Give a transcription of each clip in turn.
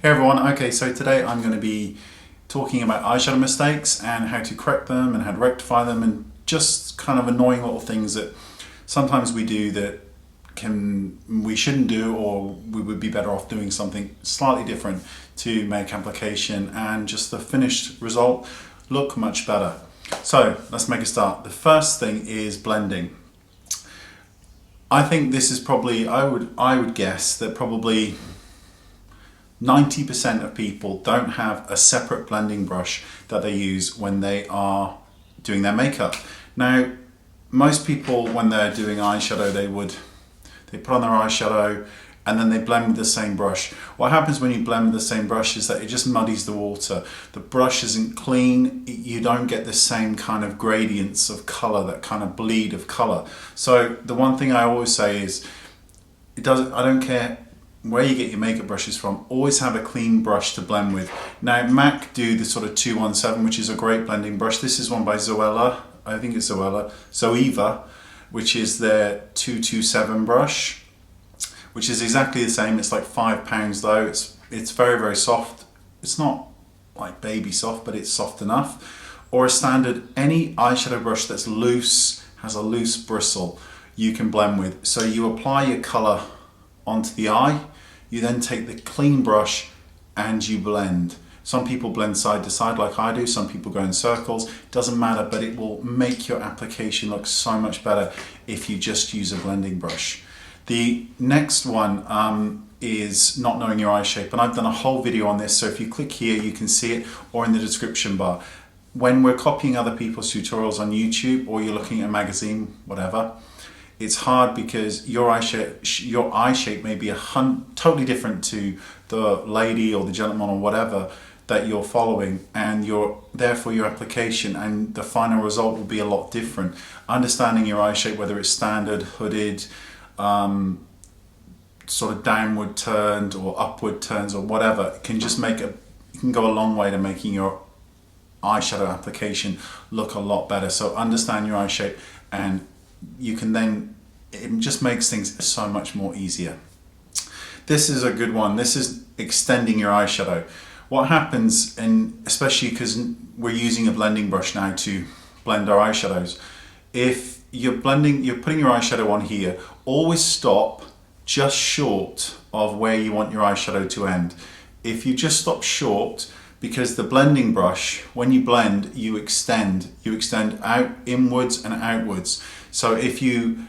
Hey everyone, okay, so today I'm going to be talking about eyeshadow mistakes and how to correct them and how to rectify them and just kind of annoying little things that sometimes we do that we shouldn't do, or we would be better off doing something slightly different to make application and just the finished result look much better. So let's make a start. The first thing is blending. I think this is probably, I would guess that probably 90% of people don't have a separate blending brush that they use when they are doing their makeup. Now, most people when they're doing eyeshadow, they put on their eyeshadow and then they blend with the same brush. What happens when you blend with the same brush is that it just muddies the water. The brush isn't clean, you don't get the same kind of gradients of color, that kind of bleed of color. So the one thing I always say is, I don't care where you get your makeup brushes from, always have a clean brush to blend with. Now MAC do the sort of 217, which is a great blending brush. This is one by Zoella, I think it's Zoeva, which is their 227 brush, which is exactly the same. It's like £5 though. It's very, very soft. It's not like baby soft, but it's soft enough. Or a standard, any eyeshadow brush that's loose, has a loose bristle, you can blend with. So you apply your color onto the eye, you then take the clean brush and you blend. Some people blend side to side like I do, some people go in circles, doesn't matter, but it will make your application look so much better if you just use a blending brush. The next one is not knowing your eye shape, and I've done a whole video on this, so if you click here you can see it, or in the description bar. When we're copying other people's tutorials on YouTube, or you're looking at a magazine, whatever, it's hard because your eye shape may be totally different to the lady or the gentleman or whatever that you're following, and therefore your application and the final result will be a lot different. Understanding your eye shape, whether it's standard, hooded, sort of downward turned or upward turns or whatever, can just it can go a long way to making your eyeshadow application look a lot better. So understand your eye shape, and you can then, it just makes things so much more easier. This is a good one. This is extending your eyeshadow. What happens, and especially because we're using a blending brush now to blend our eyeshadows, if you're putting your eyeshadow on here, always stop just short of where you want your eyeshadow to end. If you just stop short, because the blending brush, when you blend, you extend out inwards and outwards. So if you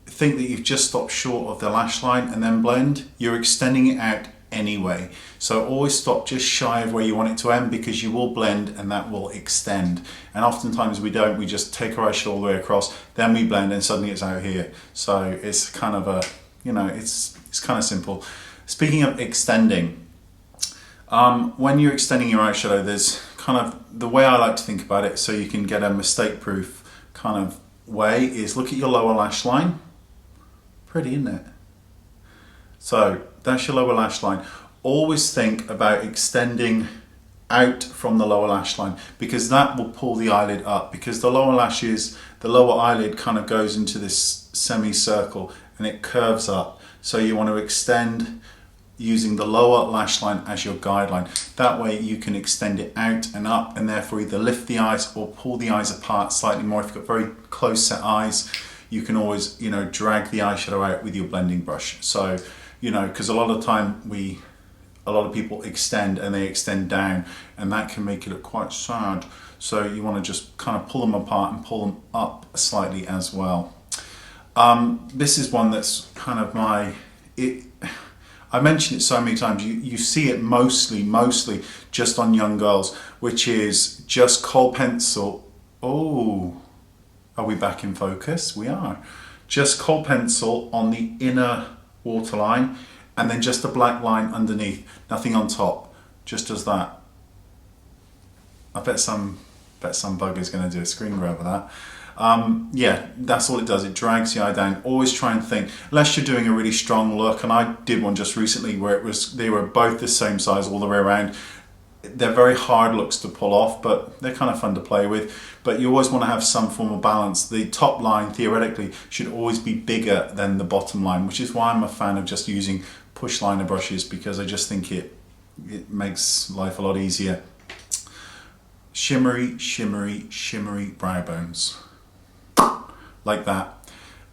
think that you've just stopped short of the lash line and then blend, you're extending it out anyway. So always stop just shy of where you want it to end, because you will blend and that will extend. And oftentimes we don't, we just take our eyeshadow all the way across, then we blend and suddenly it's out here. So it's kind of it's kind of simple. Speaking of extending, when you're extending your eyeshadow, there's kind of, the way I like to think about it so you can get a mistake-proof kind of way is, look at your lower lash line. Pretty, isn't it? So that's your lower lash line. Always think about extending out from the lower lash line, because that will pull the eyelid up, because the lower eyelid kind of goes into this semicircle and it curves up. So you want to extend using the lower lash line as your guideline. That way you can extend it out and up, and therefore either lift the eyes or pull the eyes apart slightly more. If you've got very close set eyes, you can always, drag the eyeshadow out with your blending brush. So, because a lot of people extend and they extend down, and that can make it look quite sad. So you want to just kind of pull them apart and pull them up slightly as well. This is one that's kind of I mentioned it so many times, you see it mostly just on young girls, which is just Kohl pencil. Oh, are we back in focus? We are. Just Kohl pencil on the inner waterline, and then just a black line underneath, nothing on top, just does that. I bet some bugger's going to do a screen grab of that. Yeah, that's all it does. It drags the eye down. Always try and think, unless you're doing a really strong look, and I did one just recently where they were both the same size all the way around. They're very hard looks to pull off, but they're kind of fun to play with. But you always want to have some form of balance. The top line, theoretically, should always be bigger than the bottom line, which is why I'm a fan of just using push liner brushes, because I just think it it makes life a lot easier. Shimmery, shimmery, shimmery brow bones. Like that.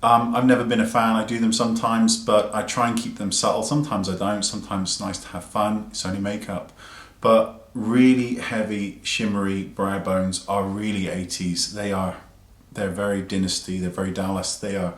I've never been a fan. I do them sometimes, but I try and keep them subtle. Sometimes I don't. Sometimes it's nice to have fun. It's only makeup. But really heavy, shimmery brow bones are really 80s. They're very Dynasty. They're very Dallas. They're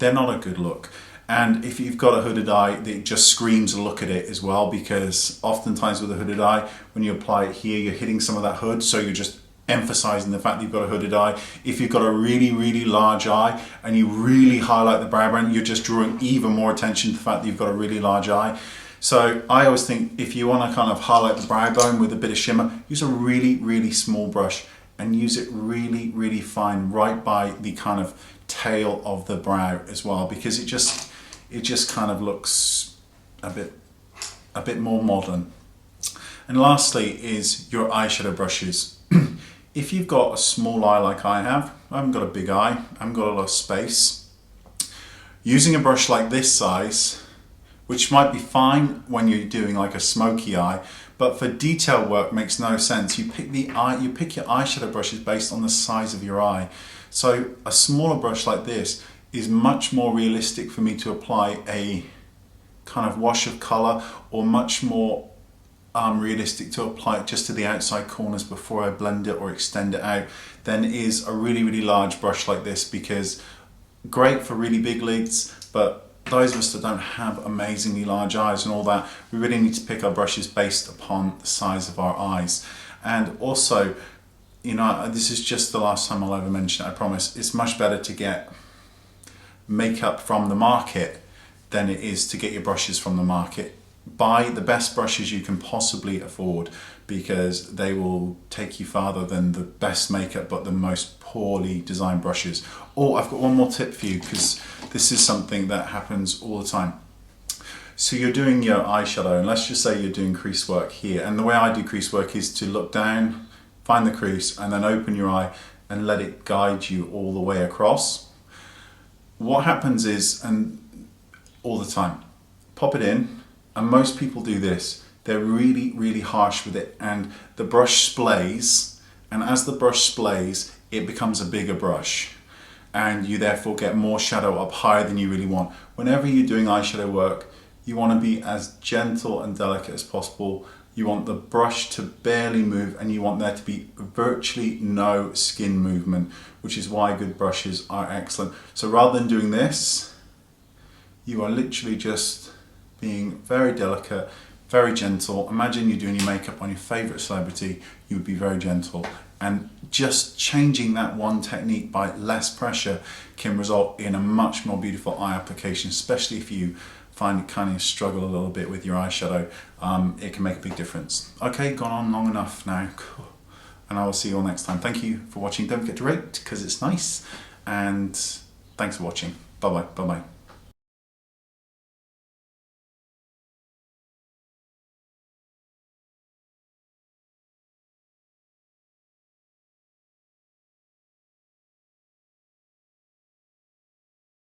not a good look. And if you've got a hooded eye, it just screams a look at it as well, because oftentimes with a hooded eye, when you apply it here, you're hitting some of that hood, so you're just emphasizing the fact that you've got a hooded eye. If you've got a really, really large eye and you really highlight the brow bone, you're just drawing even more attention to the fact that you've got a really large eye. So I always think if you want to kind of highlight the brow bone with a bit of shimmer, use a really, really small brush and use it really, really fine right by the kind of tail of the brow as well, because it just kind of looks a bit more modern. And lastly is your eyeshadow brushes. If you've got a small eye like I haven't got a big eye, I haven't got a lot of space, using a brush like this size, which might be fine when you're doing like a smoky eye, but for detail work makes no sense. You pick your eyeshadow brushes based on the size of your eye. So a smaller brush like this is much more realistic for me to apply a kind of wash of color, or much more realistic to apply it just to the outside corners before I blend it or extend it out, than is a really, really large brush like this, because great for really big lids, but those of us that don't have amazingly large eyes and all that, we really need to pick our brushes based upon the size of our eyes. And also, you know, this is just the last time I'll ever mention it, I promise, it's much better to get makeup from the market than it is to get your brushes from the market. Buy the best brushes you can possibly afford, because they will take you farther than the best makeup but the most poorly designed brushes. Oh, I've got one more tip for you, because this is something that happens all the time. So you're doing your eyeshadow, and let's just say you're doing crease work here, and the way I do crease work is to look down, find the crease, and then open your eye and let it guide you all the way across. What happens is, and all the time, pop it in, and most people do this, they're really, really harsh with it, and the brush splays, and as the brush splays, it becomes a bigger brush, and you therefore get more shadow up higher than you really want. Whenever you're doing eyeshadow work, you want to be as gentle and delicate as possible. You want the brush to barely move, and you want there to be virtually no skin movement, which is why good brushes are excellent. So rather than doing this, you are literally just being very delicate, very gentle. Imagine you're doing your makeup on your favorite celebrity, you would be very gentle. And just changing that one technique by less pressure can result in a much more beautiful eye application, especially if you find it kind of struggle a little bit with your eyeshadow. It can make a big difference. Okay, gone on long enough now, and I will see you all next time. Thank you for watching. Don't forget to rate, because it's nice, and thanks for watching. Bye bye.